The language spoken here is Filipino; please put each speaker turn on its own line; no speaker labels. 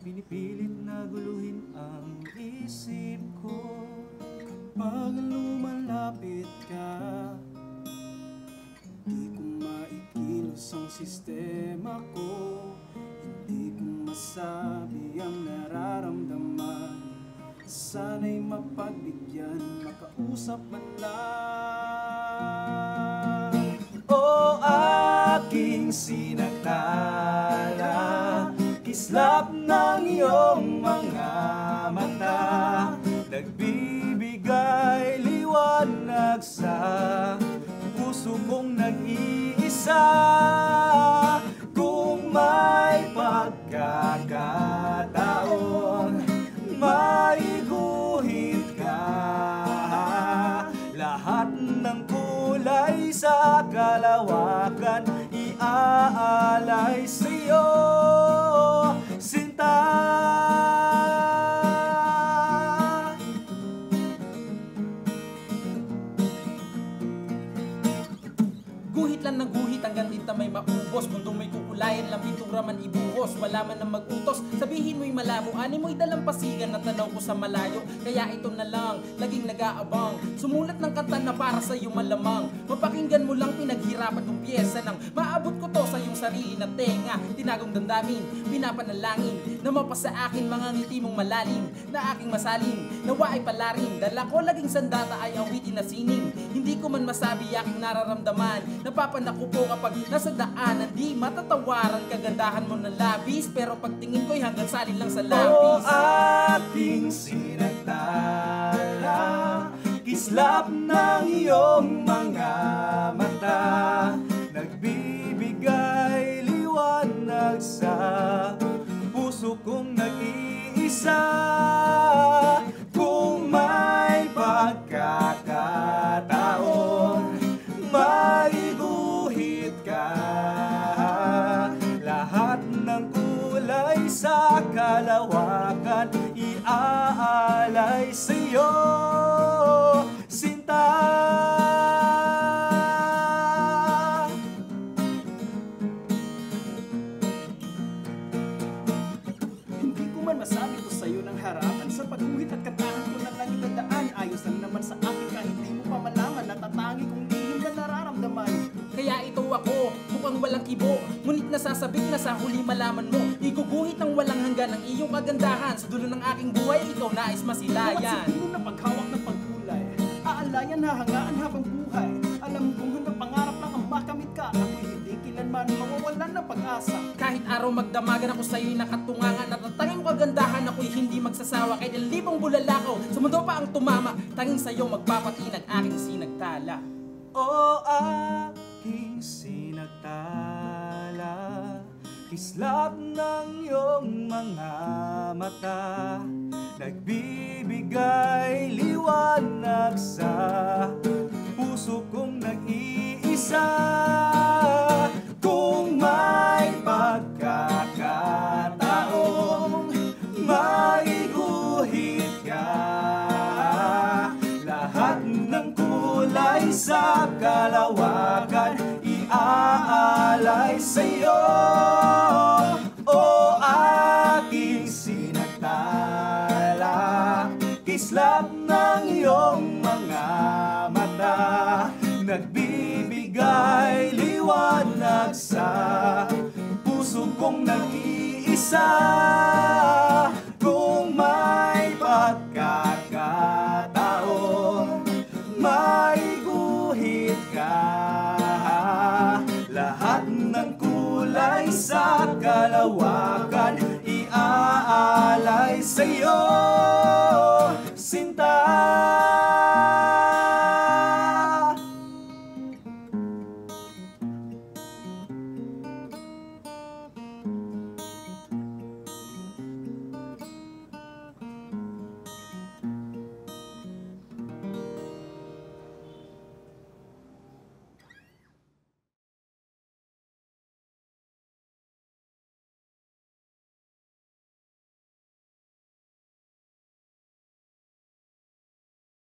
Pinipilit na guluhin ang isip ko. Kapag lumalapit ka, di ko maikilos ang sistema ko. Hindi ko masabi ang nararamdaman. Sana'y mapagbigyan, makausap man lang. O aking sinagtala, kislap ng iyong mga mata, nagbibigay liwanag sa puso kong nag-iisa. Kung may pagkakataon, maiguhit ka. Lahat ng kulay sa kalawakan, iaalay sa'yo, sinta.
Guhit lang ng guhit hanggang tinta may maubos. Mundong may kukulayan lang, pintura man ibuhos. Wala man ang mag-utos, sabihin mo'y malabo. Ani mo'y dalampasigan na tanaw ko sa malayo. Kaya ito na lang, laging nag-aabang. Sumulat ng kanta na para sa'yo malamang. Mapakinggan mo lang pinaghirapan kong pyesa nang maabot ko to sa iyong sarili na tenga. Tinagong damdamin, pinapanalangin na mapasa akin mga ngiti mong malalim na aking masalim, nawa ay palarin. Dala ko laging sandata ay awitin na sining. Hindi ko man masabi aking nararamdaman. Napapanako po kapag nasa daanan, di matatawaran kagandahan mo ng labis. Pero pagtingin ko'y hanggang salin lang sa labis.
O aking sinagtala, kislap ng iyong mga mata, nagbibigay liwanag sa puso kong nag-iisa. Kung may pagkakataon, maiguhit ka. Lahat ng kulay sa kalawakan, iaalay sa'yo, sinta. Hindi ko man masabi to sa'yo ng harapan. Sa pagguhit at katahan ko na lang itadaan. Ayos lang naman sa akin kahit hindi mo pa malaman. Natatangi kong lihim na nararamdaman.
Kaya ito ako, mukhang walang kibo, ngunit nasasabik na sa huli malaman mo. Iguguhit ng walang hanggan ang iyong kagandahan. Sa dulo ng aking buhay, ikaw nais masilayan.
Siguro na paghawak ng pagkulay, aalayan hahangaan habang buhay. Alam kong hanggang pangarap lang ang makamit ka. Ako'y hindi kilanman mawawalan ng pag-asa.
Kahit araw magdamagan ako sa'yo'y nakatungangan. Natatanging mo kagandahan, ako'y hindi magsasawa. Kahit ang libong bulalakaw, sa mundo pa ang tumama, tanging sa'yo magpapatinag aking sinagtala.
O aking sinagtala, kislap ng iyong mga mata, nagbibigay liwanag sa puso kong nag-iisa. Kung may pagkakataon, maiguhit ka. Lahat ng kulay sa kalawakan, iaalay sa'yo. O aking sinagtala, kislap ng iyong mga mata, nagbibigay liwanag sa puso kong nag-iisa. Kung may pagkakataon, maiguhit ka. Lahat ng kulay sa kalawakan, iaalay sa'yo, sinta.